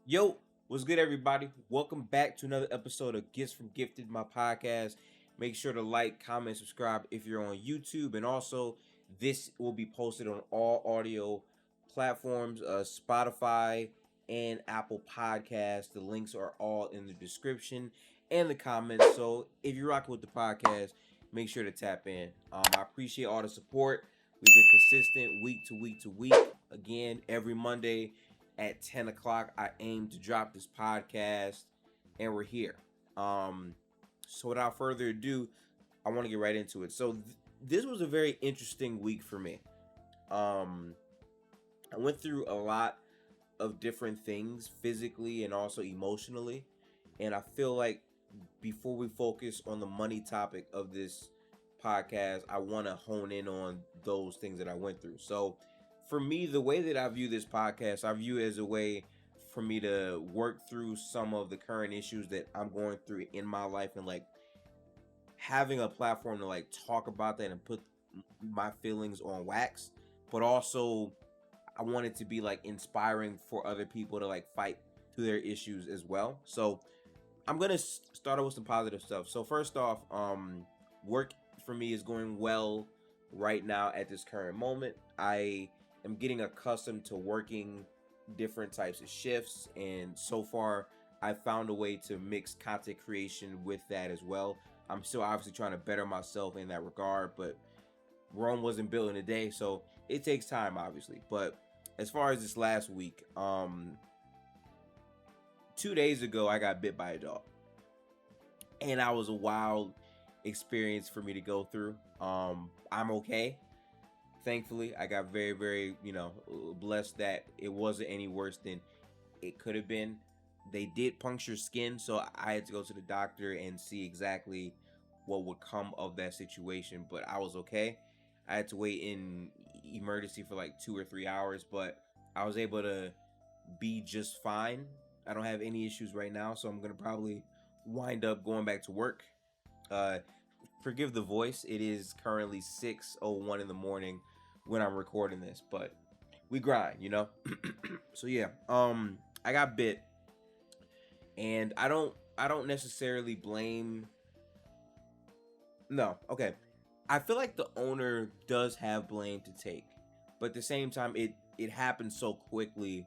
Yo, what's good, everybody? Welcome back to another episode of Gifts from Gifted, my podcast. Make sure to like, comment, subscribe if you're on YouTube, and also this will be posted on all audio platforms, Spotify and Apple Podcasts. The links are all in the description and the comments. So if you're rocking with the podcast, make sure to tap in. I appreciate all the support. We've been consistent week to week to week. Again, every Monday at 10 o'clock, I aim to drop this podcast, and we're here. So without further ado, I want to get right into it. So this was a very interesting week for me. I went through a lot of different things physically and also emotionally, and I feel like before we focus on the money topic of this podcast, I want to hone in on those things that I went through. So for me, the way that I view this podcast, I view it as a way for me to work through some of the current issues that I'm going through in my life, and like having a platform to like talk about that and put my feelings on wax. But also I want it to be like inspiring for other people to like fight through their issues as well. So I'm gonna start off with some positive stuff. So first off, work for me is going well right now at this current moment. I am getting accustomed to working different types of shifts, and so far I found a way to mix content creation with that as well. I'm still obviously trying to better myself in that regard, but Rome wasn't built in a day, so it takes time, obviously. But as far as this last week, 2 days ago I got bit by a dog, and that was a wild experience for me to go through. I'm okay, thankfully. I got very, very, blessed that it wasn't any worse than it could have been. They did puncture skin, so I had to go to the doctor and see exactly what would come of that situation, but I was okay. I had to wait in emergency for like 2 or 3 hours, but I was able to be just fine. I don't have any issues right now, so I'm gonna probably wind up going back to work. Uh, Forgive the voice. It is currently 6:01 in the morning when I'm recording this, but we grind. So yeah, I got bit, and I don't necessarily blame. No, okay. I feel like the owner does have blame to take, but at the same time, it happened so quickly.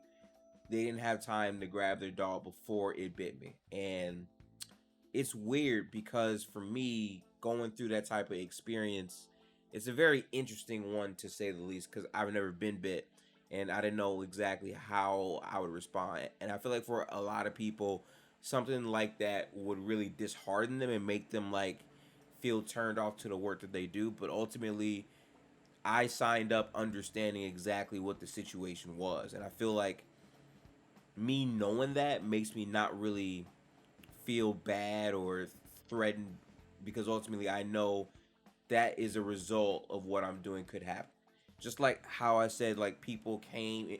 They didn't have time to grab their dog before it bit me, and it's weird because for me, going through that type of experience, it's a very interesting one to say the least, because I've never been bit and I didn't know exactly how I would respond. And I feel like for a lot of people, something like that would really dishearten them and make them like feel turned off to the work that they do. But ultimately, I signed up understanding exactly what the situation was. And I feel like me knowing that makes me not really feel bad or threatened, because ultimately I know that is a result of what I'm doing could happen. Just like how I said, like people came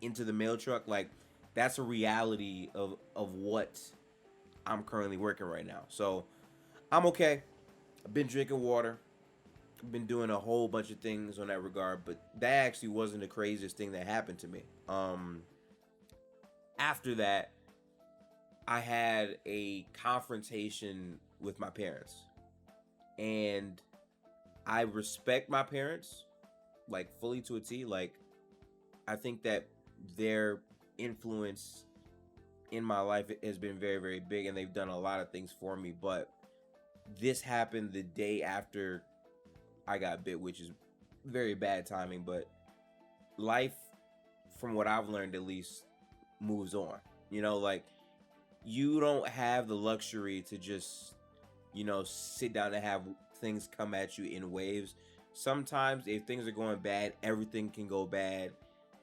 into the mail truck, like that's a reality of what I'm currently working right now. So I'm okay. I've been drinking water. I've been doing a whole bunch of things on that regard, but that actually wasn't the craziest thing that happened to me. After that, I had a confrontation with my parents, and I respect my parents like fully to a T. Like I think that their influence in my life has been very, very big, and they've done a lot of things for me. But this happened the day after I got bit, which is very bad timing. But life, from what I've learned at least, moves on. Like you don't have the luxury to just, sit down and have things come at you in waves. Sometimes, if things are going bad, everything can go bad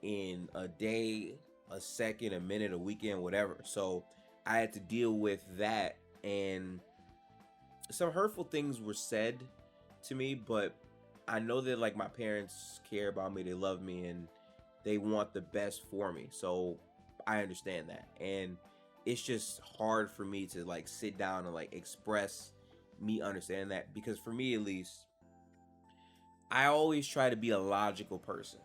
in a day, a second, a minute, a weekend, whatever. So I had to deal with that, and some hurtful things were said to me, but I know that like my parents care about me, they love me, and they want the best for me. So I understand that. And it's just hard for me to like sit down and like express me understanding that, because for me at least, I always try to be a logical person.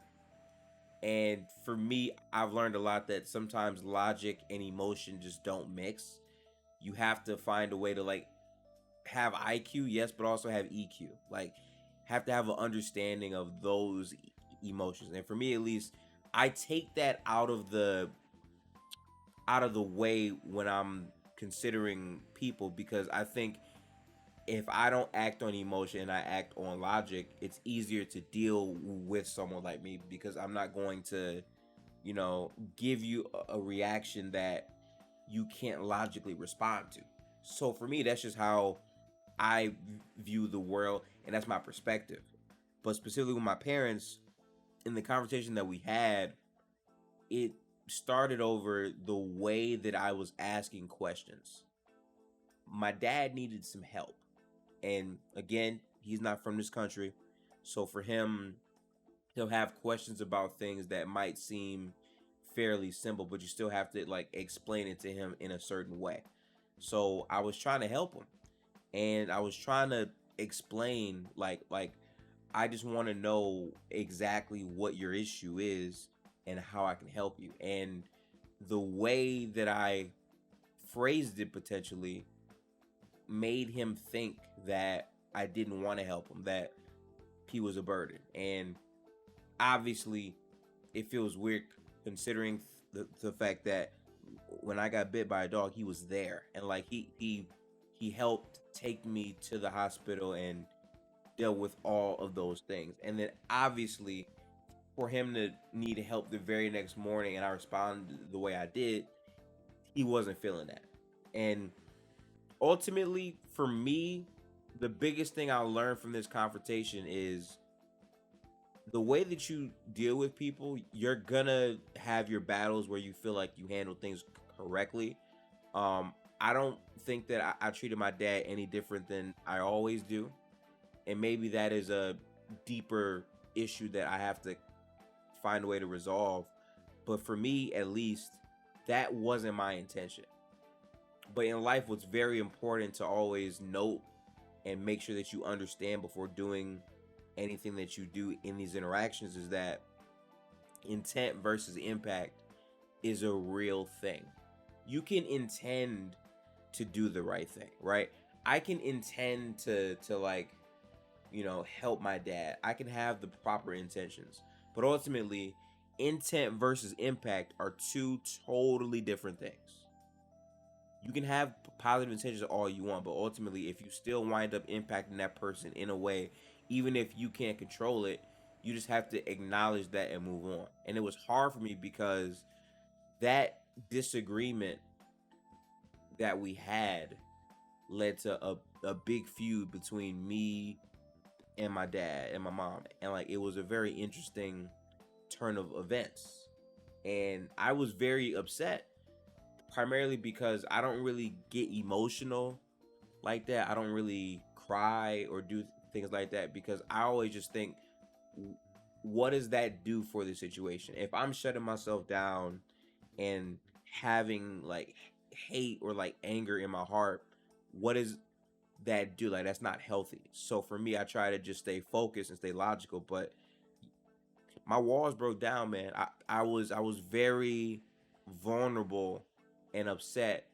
And for me, I've learned a lot that sometimes logic and emotion just don't mix. You have to find a way to like have IQ, yes, but also have EQ. Like, have to have an understanding of those emotions. And for me, at least, I take that out of the way when I'm considering people, because I think if I don't act on emotion and I act on logic, it's easier to deal with someone like me, because I'm not going to, give you a reaction that you can't logically respond to. So for me, that's just how I view the world, and that's my perspective. But specifically with my parents, in the conversation that we had, it started over the way that I was asking questions. My dad needed some help. And again, he's not from this country. So for him, he'll have questions about things that might seem fairly simple, but you still have to like explain it to him in a certain way. So I was trying to help him, and I was trying to explain like I just want to know exactly what your issue is and how I can help you. And the way that I phrased it potentially made him think that I didn't want to help him, that he was a burden. And obviously, it feels weird considering the fact that when I got bit by a dog, he was there, and like he helped take me to the hospital and deal with all of those things. And then obviously, for him to need help the very next morning and I responded the way I did, he wasn't feeling that. And ultimately, for me, the biggest thing I learned from this confrontation is the way that you deal with people. You're gonna have your battles where you feel like you handle things correctly. I don't think that I treated my dad any different than I always do. And maybe that is a deeper issue that I have to find a way to resolve. But for me, at least, that wasn't my intention. But in life, what's very important to always note and make sure that you understand before doing anything that you do in these interactions is that intent versus impact is a real thing. You can intend to do the right thing, right? I can intend to like, help my dad. I can have the proper intentions. But ultimately, intent versus impact are two totally different things. You can have positive intentions all you want, but ultimately, if you still wind up impacting that person in a way, even if you can't control it, you just have to acknowledge that and move on. And it was hard for me because that disagreement that we had led to a big feud between me and my dad and my mom. And like, it was a very interesting turn of events. And I was very upset, primarily because I don't really get emotional like that. I don't really cry or do things like that, because I always just think, what does that do for the situation? If I'm shutting myself down and having like hate or like anger in my heart, what does that do? Like, that's not healthy. So for me, I try to just stay focused and stay logical. But my walls broke down, man. I was very vulnerable and upset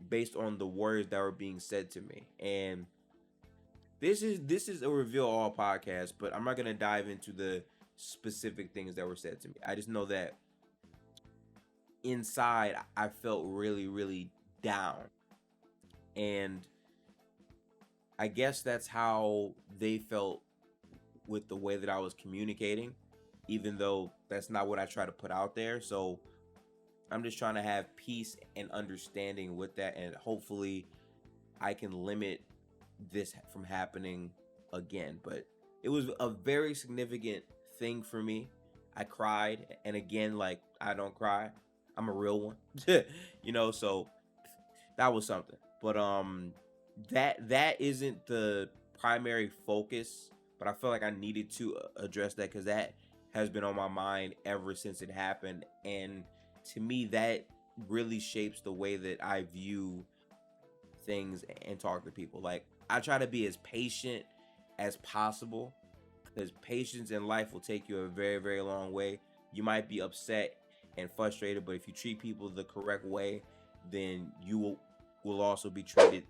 based on the words that were being said to me. And this is a reveal all podcast, but I'm not gonna dive into the specific things that were said to me. I just know that inside I felt really, really down. And I guess that's how they felt with the way that I was communicating, even though that's not what I try to put out there. So I'm just trying to have peace and understanding with that, and hopefully I can limit this from happening again. But it was a very significant thing for me. I cried, and again, like, I don't cry. I'm a real one. So that was something. But that isn't the primary focus, but I feel like I needed to address that because that has been on my mind ever since it happened. And to me, that really shapes the way that I view things and talk to people. Like, I try to be as patient as possible, because patience in life will take you a very, very long way. You might be upset and frustrated, but if you treat people the correct way, then you will also be treated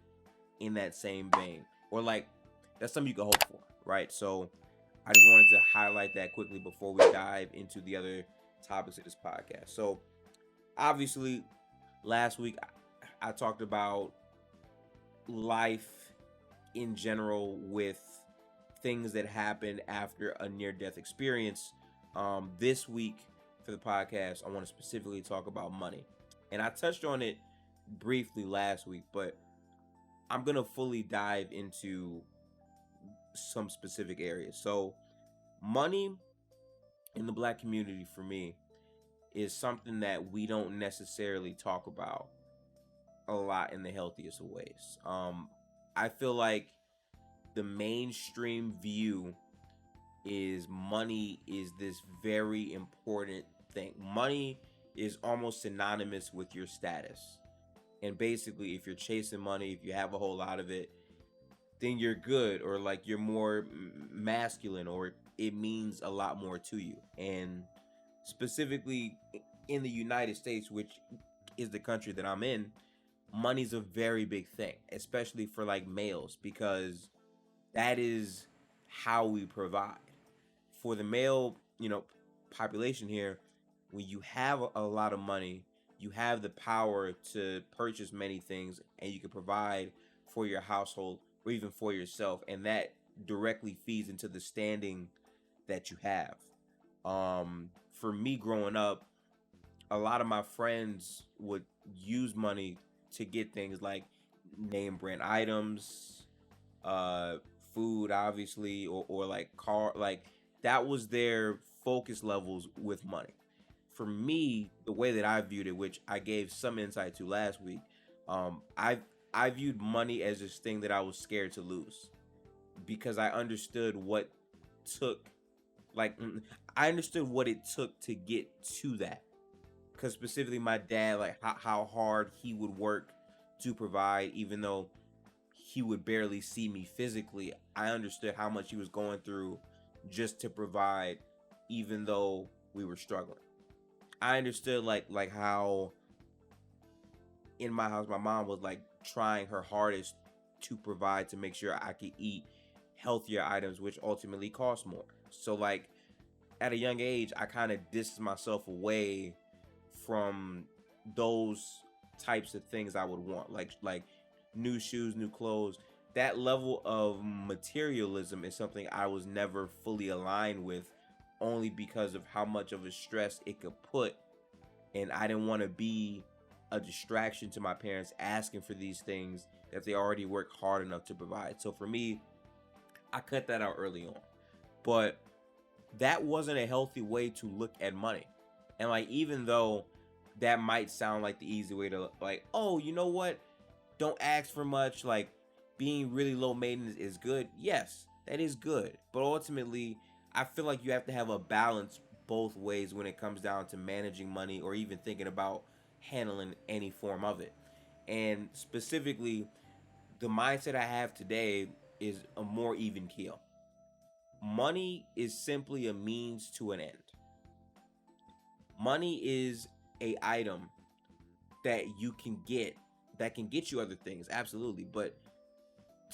in that same vein. Or like that's something you can hope for, right? So I just wanted to highlight that quickly before we dive into the other topics of this podcast. So obviously, last week I talked about life in general with things that happen after a near-death experience. This week for the podcast, I want to specifically talk about money, and I touched on it briefly last week, but I'm gonna fully dive into some specific areas. So, money in the Black community for me is something that we don't necessarily talk about a lot in the healthiest of ways. I feel like the mainstream view is money is this very important thing. Money is almost synonymous with your status. And basically, if you're chasing money, if you have a whole lot of it, then you're good, or like you're more masculine, or it means a lot more to you. And specifically in the United States, which is the country that I'm in, money's a very big thing, especially for like males, because that is how we provide. For the male, population here, when you have a lot of money, you have the power to purchase many things, and you can provide for your household or even for yourself, and that directly feeds into the standing that you have. For me growing up, a lot of my friends would use money to get things like name brand items, uh, food, obviously, or like car, like that was their focus levels with money. For me, the way that I viewed it, which I gave some insight to last week, um, I I viewed money as this thing that I was scared to lose because I understood what took, like, I understood what it took to get to that. Because specifically, my dad, like how hard he would work to provide, even though he would barely see me physically. I understood how much he was going through just to provide, even though we were struggling. I understood like how in my house my mom was like trying her hardest to provide to make sure I could eat healthier items, which ultimately cost more. So like at a young age, I kind of distanced myself away from those types of things I would want, like new shoes, new clothes. That level of materialism is something I was never fully aligned with, only because of how much of a stress it could put, and I didn't want to be a distraction to my parents asking for these things that they already worked hard enough to provide. So for me, I cut that out early on. But that wasn't a healthy way to look at money. And like, even though that might sound like the easy way to, like, oh, you know what? Don't ask for much. Like, being really low maintenance is good. Yes, that is good. But ultimately, I feel like you have to have a balance both ways when it comes down to managing money or even thinking about handling any form of it. And specifically, the mindset I have today is a more even keel. Money is simply a means to an end. Money is a item that you can get that can get you other things, absolutely. But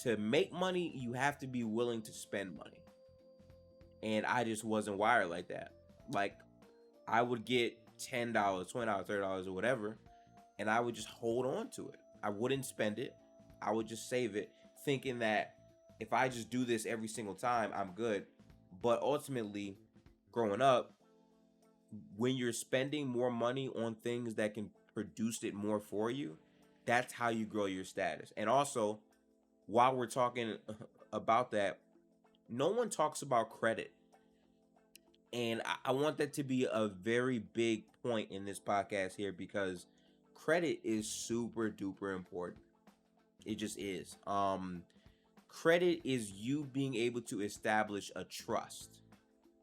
to make money, you have to be willing to spend money. And I just wasn't wired like that. Like, I would get $10, $20, $30, or whatever, and I would just hold on to it. I wouldn't spend it. I would just save it, thinking that if I just do this every single time, I'm good. But ultimately, growing up, when you're spending more money on things that can produce it more for you, that's how you grow your status. And also, while we're talking about that, no one talks about credit. And I want that to be a very big point in this podcast here, because credit is super duper important. It just is. Credit is you being able to establish a trust.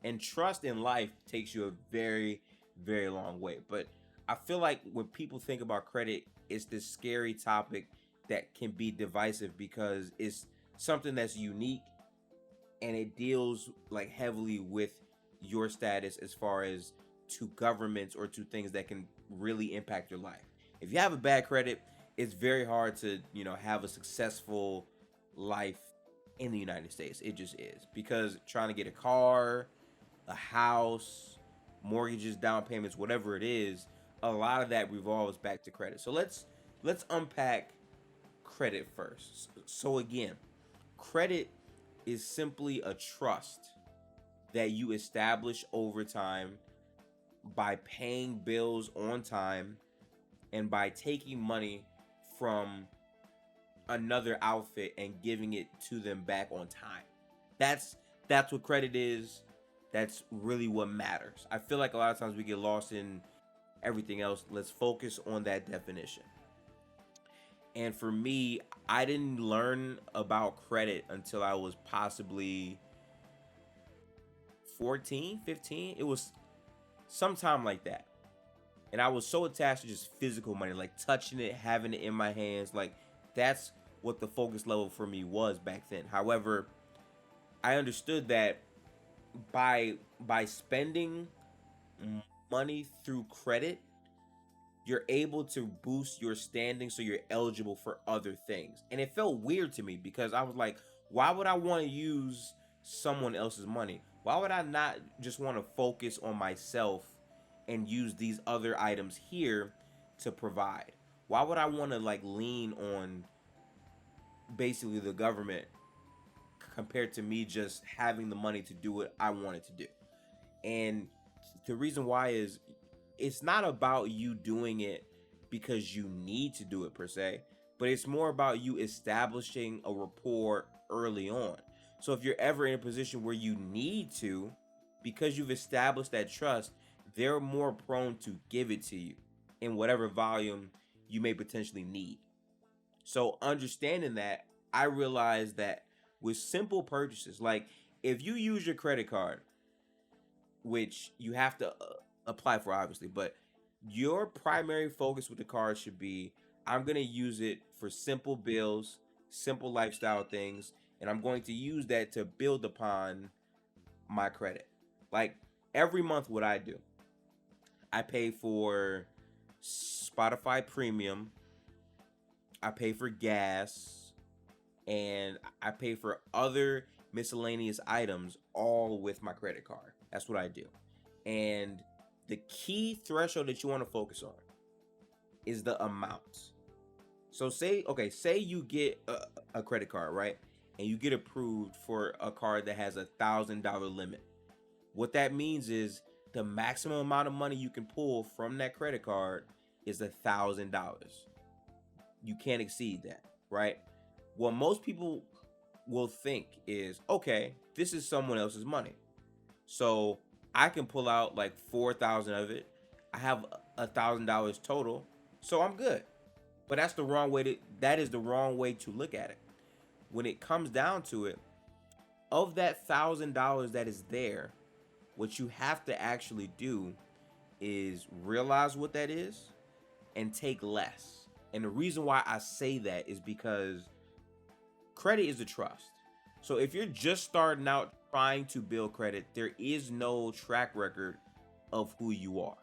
And trust in life takes you a very, very long way. But I feel like when people think about credit, it's this scary topic that can be divisive because it's something that's unique, and it deals like heavily with your status as far as to governments or to things that can really impact your life. If you have a bad credit, it's very hard to, have a successful life in the United States. It just is, because trying to get a car, a house, mortgages, down payments, whatever it is, a lot of that revolves back to credit. So let's unpack credit first. So again, credit is simply a trust that you establish over time by paying bills on time and by taking money from another outfit and giving it to them back on time. That's what credit is. That's really what matters. I feel like a lot of times we get lost in everything else. Let's focus on that definition. And for me, I didn't learn about credit until I was possibly 14, 15. It was sometime like that. And I was so attached to just physical money, like touching it, having it in my hands. Like, that's what the focus level for me was back then. However, I understood that by spending money through credit, you're able to boost your standing so you're eligible for other things. And it felt weird to me because I was like, why would I want to use someone else's money? Why would I not just want to focus on myself and use these other items here to provide? Why would I want to lean on basically the government compared to me just having the money to do what I wanted to do? And the reason why is, it's not about you doing it because you need to do it per se, but it's more about you establishing a rapport early on. So if you're ever in a position where you need to, because you've established that trust, they're more prone to give it to you in whatever volume you may potentially need. So understanding that, I realized that with simple purchases, like if you use your credit card, which you have to apply for obviously, but your primary focus with the card should be, I'm going to use it for simple bills, simple lifestyle things, and I'm going to use that to build upon my credit. Like every month, what I do, I pay for Spotify Premium, I pay for gas, and I pay for other miscellaneous items, all with my credit card. That's what I do. And the key threshold that you want to focus on is the amount. So say you get a credit card, right? And you get approved for a card that has $1,000 limit. What that means is the maximum amount of money you can pull from that credit card is $1,000. You can't exceed that, right? What most people will think is, okay, this is someone else's money, so I can pull out like 4,000 of it. I have $1,000 total, so I'm good. But that's the wrong way that is the wrong way to look at it. When it comes down to it, of that $1,000 that is there, what you have to actually do is realize what that is and take less. And the reason why I say that is because credit is a trust. So if you're just starting out trying to build credit, there is no track record of who you are.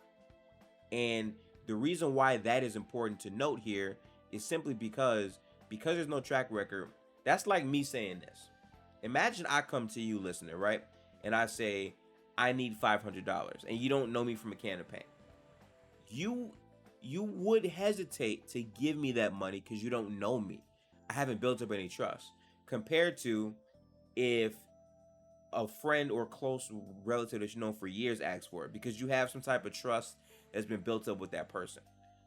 And the reason why that is important to note here is simply because there's no track record. That's like me saying this. Imagine I come to you, listener, right? And I say, I need $500, and you don't know me from a can of paint. You would hesitate to give me that money because you don't know me. I haven't built up any trust. Compared to if a friend or close relative that you know for years asks for it, because you have some type of trust that's been built up with that person.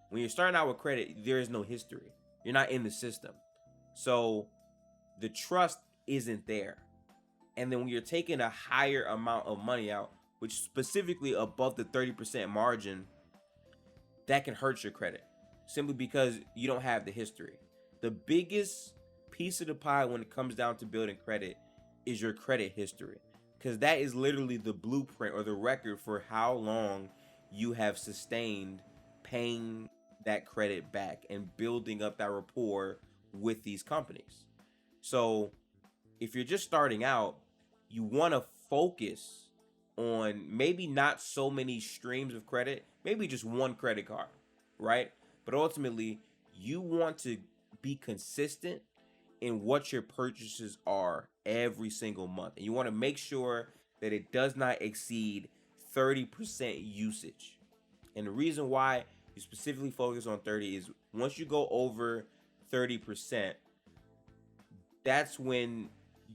When you're starting out with credit, there is no history. You're not in the system. So the trust isn't there. And then when you're taking a higher amount of money out, which specifically above the 30% margin, that can hurt your credit simply because you don't have the history. The biggest piece of the pie when it comes down to building credit is your credit history, because that is literally the blueprint or the record for how long you have sustained paying that credit back and building up that rapport with these companies. So if you're just starting out, you want to focus on maybe not so many streams of credit, maybe just one credit card, right? But ultimately, you want to be consistent in what your purchases are every single month. And you want to make sure that it does not exceed 30% usage. And the reason why you specifically focus on 30 is once you go over 30%, that's when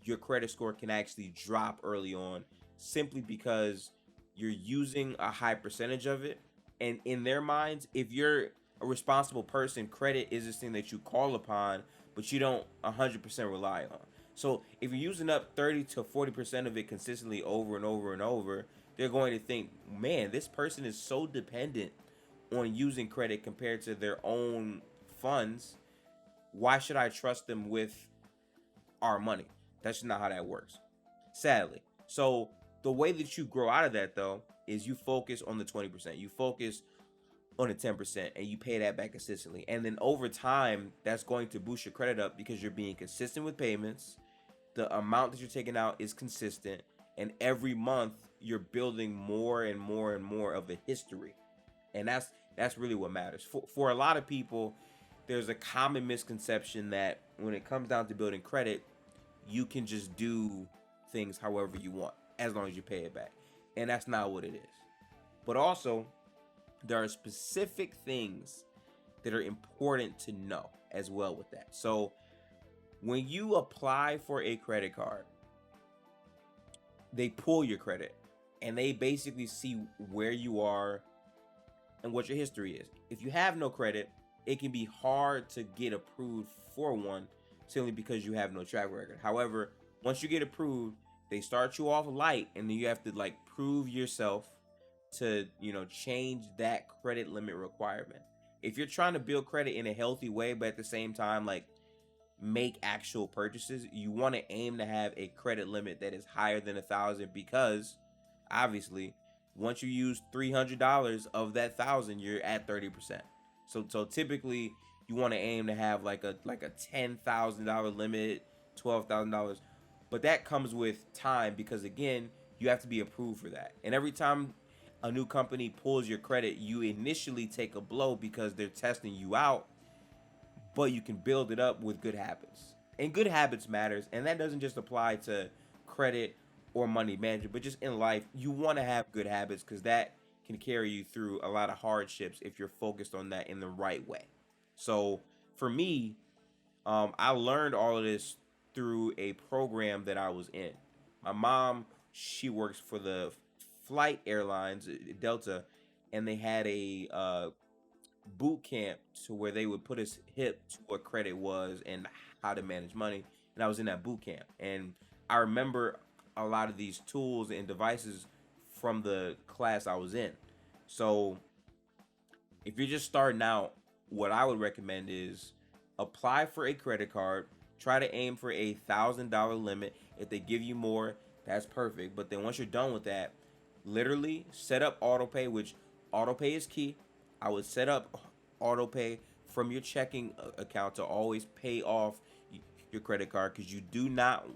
your credit score can actually drop early on, simply because you're using a high percentage of it. And in their minds, if you're a responsible person, credit is this thing that you call upon, but you don't 100% rely on. So if you're using up 30 to 40% of it consistently over and over and over, they're going to think, man, this person is so dependent on using credit compared to their own funds. Why should I trust them with our money? That's just not how that works, sadly. So the way that you grow out of that, though, is you focus on the 20%. You focus on the 10% and you pay that back consistently. And then over time, that's going to boost your credit up because you're being consistent with payments. The amount that you're taking out is consistent. And every month, you're building more and more and more of a history. And that's really what matters. For a lot of people, there's a common misconception that when it comes down to building credit, you can just do things however you want as long as you pay it back. And that's not what it is. But also, there are specific things that are important to know as well with that. So when you apply for a credit card, they pull your credit and they basically see where you are and what your history is. If you have no credit, it can be hard to get approved for one simply because you have no track record. However, once you get approved, they start you off light and then you have to like prove yourself to, change that credit limit requirement. If you're trying to build credit in a healthy way, but at the same time, like make actual purchases, you want to aim to have a credit limit that is higher than 1,000, because obviously once you use $300 of that 1,000, you're at 30%. So typically you want to aim to have like a $10,000 limit, $12,000, but that comes with time because again, you have to be approved for that. And every time a new company pulls your credit, you initially take a blow because they're testing you out, but you can build it up with good habits. And good habits matters, and that doesn't just apply to credit or money management, but just in life, you want to have good habits because that can carry you through a lot of hardships if you're focused on that in the right way. So for me, I learned all of this through a program that I was in. My mom, she works for the flight airlines, Delta, and they had a boot camp to where they would put us hip to what credit was and how to manage money. And I was in that boot camp, and I remember a lot of these tools and devices from the class I was in. So if you're just starting out, what I would recommend is apply for a credit card. Try to aim for a $1,000 limit. If they give you more, that's perfect. But then once you're done with that, literally set up autopay, which autopay is key. I would set up autopay from your checking account to always pay off your credit card, because you do not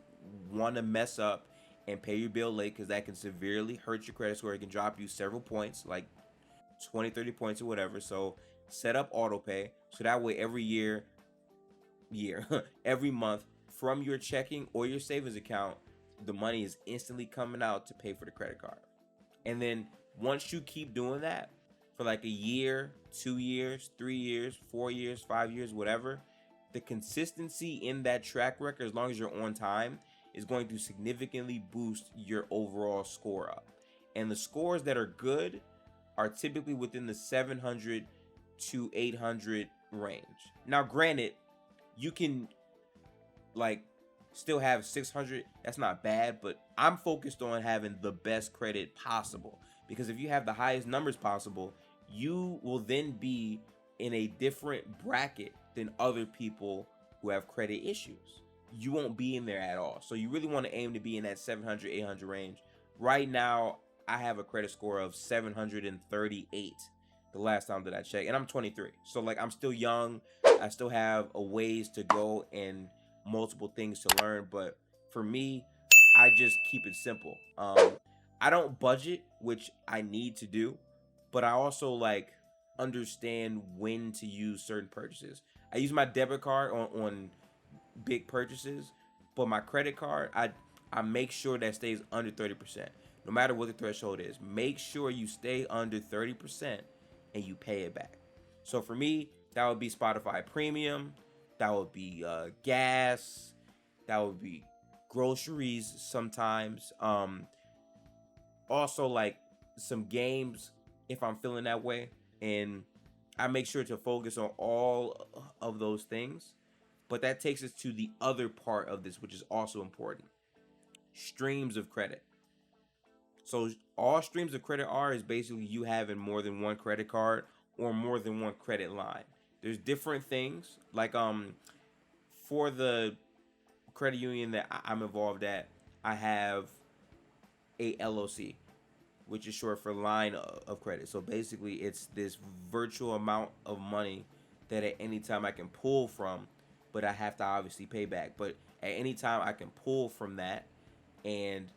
want to mess up and pay your bill late, because that can severely hurt your credit score. It can drop you several points, like 20, 30 points or whatever. So set up autopay so that way every every month from your checking or your savings account, the money is instantly coming out to pay for the credit card. And then once you keep doing that for like a year, 2 years, 3 years, 4 years, 5 years, whatever, the consistency in that track record, as long as you're on time, is going to significantly boost your overall score up. And the scores that are good are typically within the 700 to 800 range. Now, granted, you can like still have 600. That's not bad, but I'm focused on having the best credit possible, because if you have the highest numbers possible, you will then be in a different bracket than other people who have credit issues. You won't be in there at all. So you really want to aim to be in that 700, 800 range. Right now, I have a credit score of 738 the last time that I checked, and I'm 23. So like I'm still young. I still have a ways to go and multiple things to learn, but for me, I just keep it simple. I don't budget, which I need to do, but I also like understand when to use certain purchases. I use my debit card on big purchases, but my credit card, I make sure that stays under 30%. No matter what the threshold is, make sure you stay under 30% and you pay it back. So for me, that would be Spotify Premium, that would be gas, that would be groceries sometimes. Also like some games if I'm feeling that way, and I make sure to focus on all of those things. But that takes us to the other part of this, which is also important: streams of credit. So all streams of credit are is basically you having more than one credit card or more than one credit line. There's different things like for the credit union that I'm involved at, I have a LOC, which is short for line of credit. So basically, it's this virtual amount of money that at any time I can pull from, but I have to obviously pay back. But at any time I can pull from that, and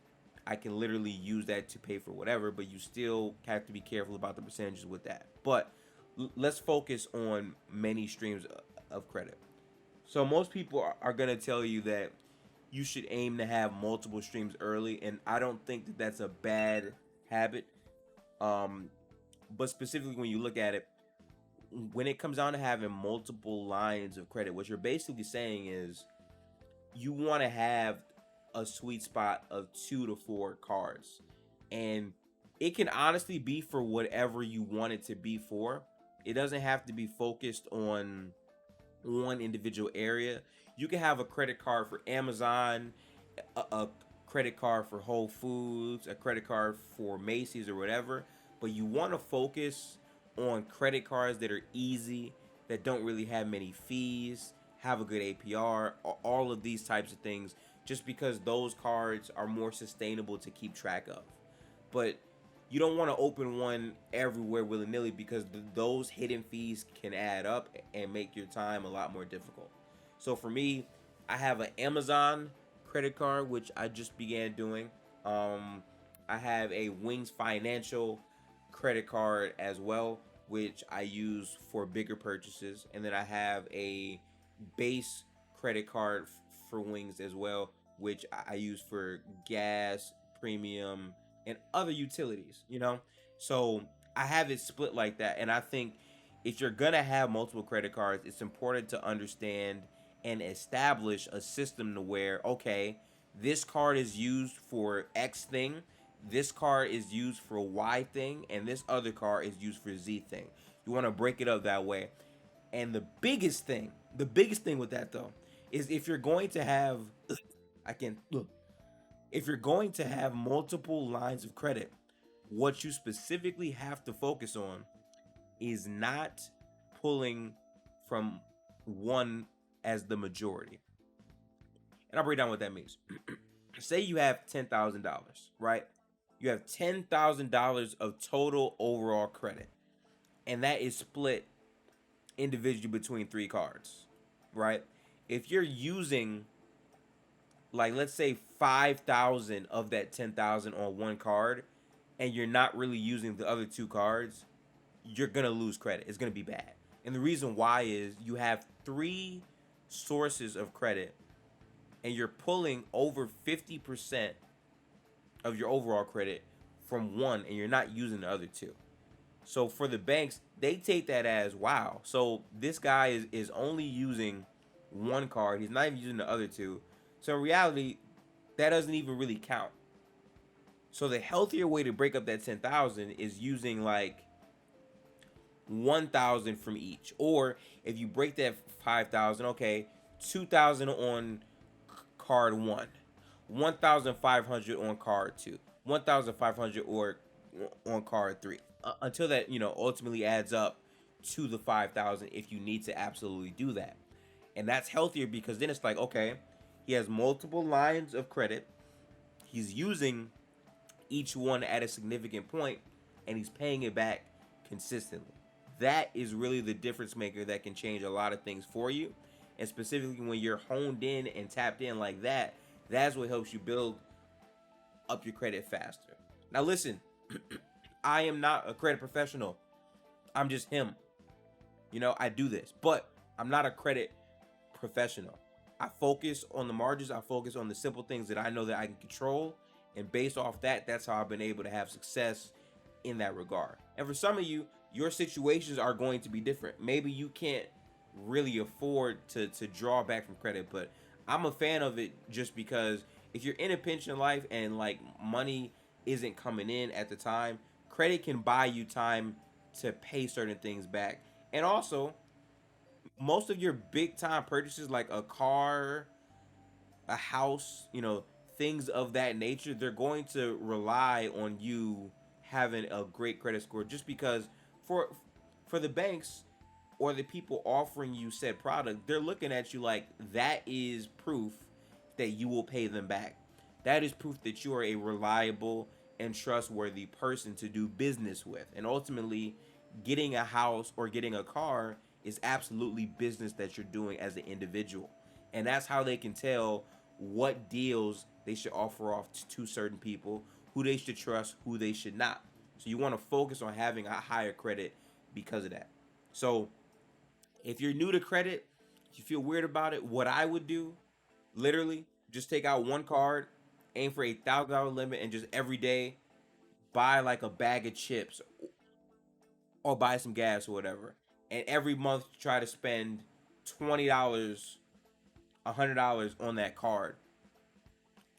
I can literally use that to pay for whatever, but you still have to be careful about the percentages with that. But let's focus on many streams of credit. So most people are going to tell you that you should aim to have multiple streams early, and I don't think that that's a bad habit. Um, but specifically when you look at it, when it comes down to having multiple lines of credit, what you're basically saying is you want to have a sweet spot of 2 to 4 cards, and it can honestly be for whatever you want it to be for. It doesn't have to be focused on one individual area. You can have a credit card for Amazon, a credit card for Whole Foods, a credit card for Macy's or whatever, but you want to focus on credit cards that are easy, that don't really have many fees, have a good APR, all of these types of things, just because those cards are more sustainable to keep track of. But you don't want to open one everywhere willy-nilly because those hidden fees can add up and make your time a lot more difficult. So for me, I have an Amazon credit card, which I just began doing. I have a Wings Financial credit card as well, which I use for bigger purchases. And then I have a base credit card for Wings as well, which I use for gas, premium, and other utilities, you know? So I have it split like that. And I think if you're gonna have multiple credit cards, it's important to understand and establish a system to where, okay, this card is used for X thing, this card is used for Y thing, and this other card is used for Z thing. You want to break it up that way. And the biggest thing with that though, is if you're going to have, I can look, if you're going to have multiple lines of credit, what you specifically have to focus on is not pulling from one as the majority. And I'll break down what that means. Say you have $10,000, right? You have $10,000 of total overall credit, and that is split individually between 3 cards, right? If you're using, like, let's say 5,000 of that 10,000 on one card, and you're not really using the other 2 cards, you're gonna lose credit. It's gonna be bad. And the reason why is you have 3 sources of credit, and you're pulling over 50% of your overall credit from one, and you're not using the other 2. So for the banks, they take that as, wow, so this guy is only using one card. He's not even using the other 2. So in reality, that doesn't even really count. So the healthier way to break up that 10,000 is using like 1,000 from each. Or if you break that 5,000, okay, 2,000 on card 1, 1,500 on card 2, 1,500 or on card 3, until that, ultimately adds up to the 5,000 if you need to absolutely do that. And that's healthier because then it's like, okay, he has multiple lines of credit. He's using each one at a significant point, and he's paying it back consistently. That is really the difference maker that can change a lot of things for you. And specifically when you're honed in and tapped in like that, that's what helps you build up your credit faster. Now listen, I am not a credit professional. I'm just him. I do this, but I'm not a credit professional. I focus on the margins. I focus on the simple things that I know that I can control, and based off that, that's how I've been able to have success in that regard. And for some of you, your situations are going to be different. Maybe you can't really afford to draw back from credit, but I'm a fan of it just because if you're in a pinch in life and like money isn't coming in at the time, credit can buy you time to pay certain things back. And also, most of your big time purchases like a car, a house, things of that nature, they're going to rely on you having a great credit score just because for for the banks or the people offering you said product, they're looking at you like that is proof that you will pay them back. That is proof that you are a reliable and trustworthy person to do business with. And ultimately, getting a house or getting a car is absolutely business that you're doing as an individual. And that's how they can tell what deals they should offer off to certain people, who they should trust, who they should not. So you want to focus on having a higher credit because of that. So if you're new to credit, if you feel weird about it, what I would do, literally, just take out one card, aim for $1,000 limit, and just every day buy like a bag of chips or buy some gas or whatever. And every month try to spend $20, $100 on that card.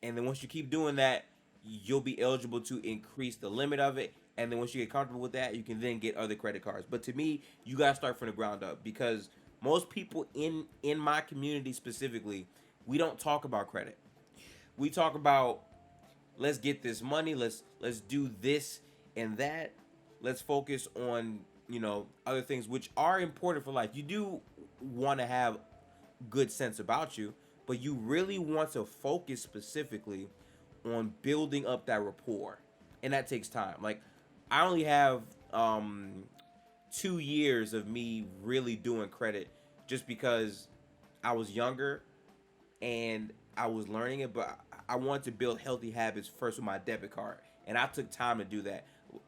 And then once you keep doing that, you'll be eligible to increase the limit of it. And then once you get comfortable with that, you can then get other credit cards. But to me, you gotta start from the ground up because most people in my community specifically, we don't talk about credit. We talk about let's get this money, let's do this and that. Let's focus on other things which are important for life. You do want to have good sense about you, but you really want to focus specifically on building up that rapport, and that takes time. Like I only have 2 years of me really doing credit, just because I was younger and I was learning it, but I wanted to build healthy habits first with my debit card, and I took time to do that.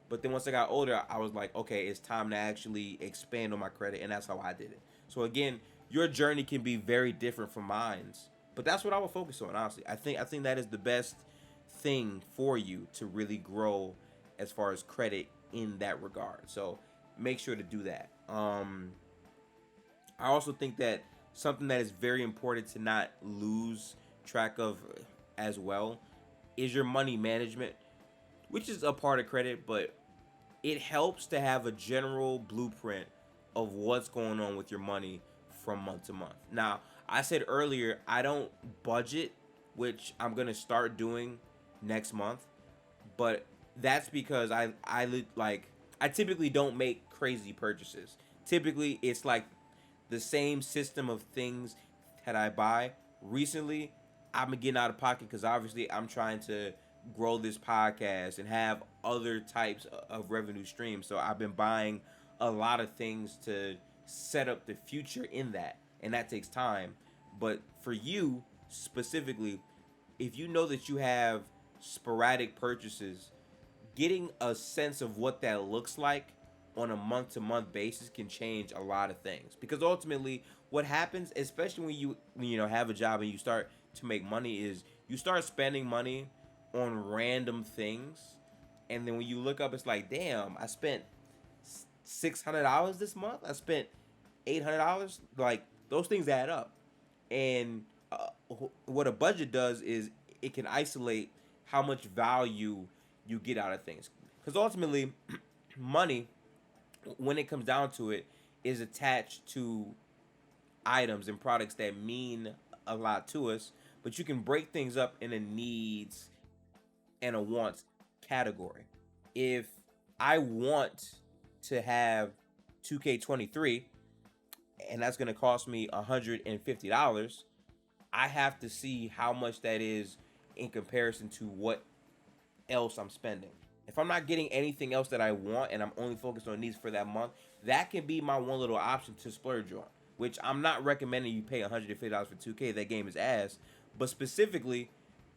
But then once I got older, I was like, okay, it's time to actually expand on my credit, and that's how I did it. So again, your journey can be very different from mine's, but that's what I would focus on. Honestly, I think that is the best thing for you to really grow as far as credit in that regard. So make sure to do that. I also think that something that is very important to not lose track of as well is your money management, which is a part of credit, but it helps to have a general blueprint of what's going on with your money from month to month. Now, I said earlier, I don't budget, which I'm going to start doing next month, but that's because I typically don't make crazy purchases. Typically, it's like the same system of things that I buy. Recently, I've been getting out of pocket because obviously I'm trying to grow this podcast and have other types of revenue streams. So I've been buying a lot of things to set up the future in that, and that takes time. But for you specifically, if you know that you have sporadic purchases, getting a sense of what that looks like on a month to month basis can change a lot of things, because ultimately what happens, especially when you have a job and you start to make money, is you start spending money on random things, and then when you look up, it's like, damn, I spent $600 this month, I spent $800. Like, those things add up. And what a budget does is it can isolate how much value you get out of things, because ultimately money, when it comes down to it, is attached to items and products that mean a lot to us, but you can break things up in a needs and a wants category. If I want to have 2K23 and that's going to cost me $150, I have to see how much that is in comparison to what else I'm spending. If I'm not getting anything else that I want and I'm only focused on needs for that month, that can be my one little option to splurge on. Which I'm not recommending you pay $150 for 2K. That game is ass. But specifically,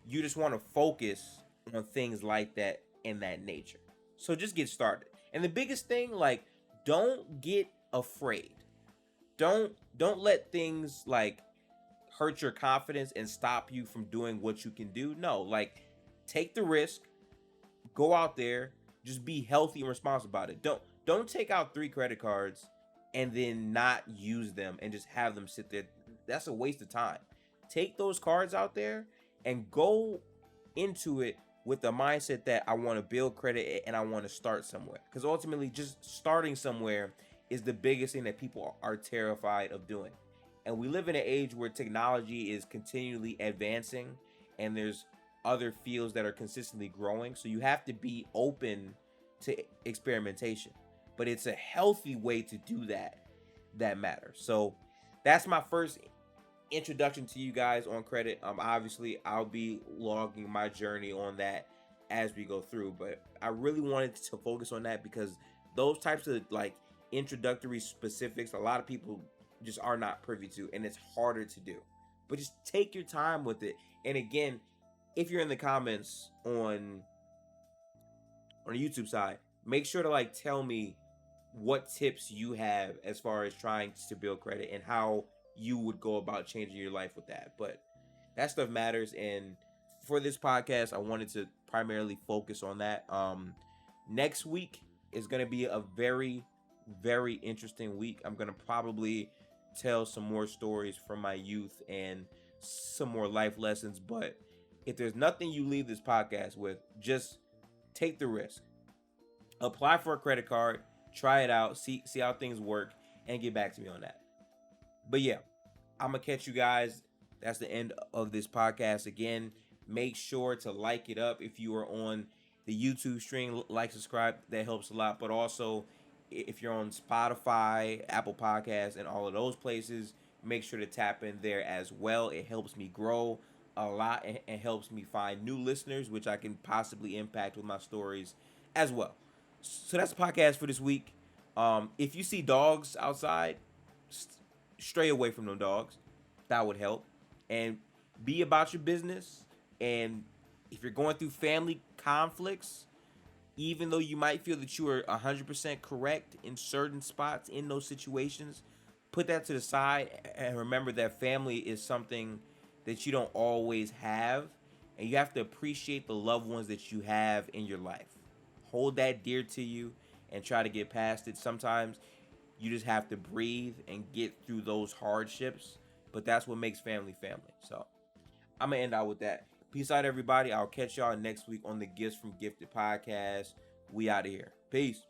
you just want to focus on things like that in that nature. So just get started. And the biggest thing, like, don't get afraid. Don't let things like hurt your confidence and stop you from doing what you can do. No, like, take the risk, go out there, just be healthy and responsible about it. Don't take out 3 credit cards and then not use them and just have them sit there. That's a waste of time. Take those cards out there and go into it with the mindset that I want to build credit and I want to start somewhere. Because ultimately, just starting somewhere is the biggest thing that people are terrified of doing. And we live in an age where technology is continually advancing and there's other fields that are consistently growing. So you have to be open to experimentation. But it's a healthy way to do that matters. So that's my first introduction to you guys on credit. Obviously I'll be logging my journey on that as we go through, but I really wanted to focus on that because those types of like introductory specifics, a lot of people just are not privy to, and it's harder to do. But just take your time with it. And again, if you're in the comments on the YouTube side, make sure to like tell me what tips you have as far as trying to build credit and how you would go about changing your life with that. But that stuff matters, and for this podcast I wanted to primarily focus on that. Next week is going to be a very, very interesting week. I'm going to probably tell some more stories from my youth and some more life lessons. But if there's nothing you leave this podcast with, just take the risk. Apply for a credit card, try it out, see how things work, and get back to me on that. But yeah, I'm going to catch you guys. That's the end of this podcast. Again, make sure to like it up if you are on the YouTube stream. Like, subscribe. That helps a lot. But also, if you're on Spotify, Apple Podcasts, and all of those places, make sure to tap in there as well. It helps me grow a lot and helps me find new listeners, which I can possibly impact with my stories as well. So that's the podcast for this week. If you see dogs outside, stray away from them dogs. That would help. And be about your business. And if you're going through family conflicts, even though you might feel that you are 100% correct in certain spots in those situations, put that to the side and remember that family is something that you don't always have, and you have to appreciate the loved ones that you have in your life. Hold that dear to you and try to get past it. Sometimes you just have to breathe and get through those hardships, but that's what makes family family. So I'm going to end out with that. Peace out, everybody. I'll catch y'all next week on the Gifts from Gifted podcast. We out of here. Peace.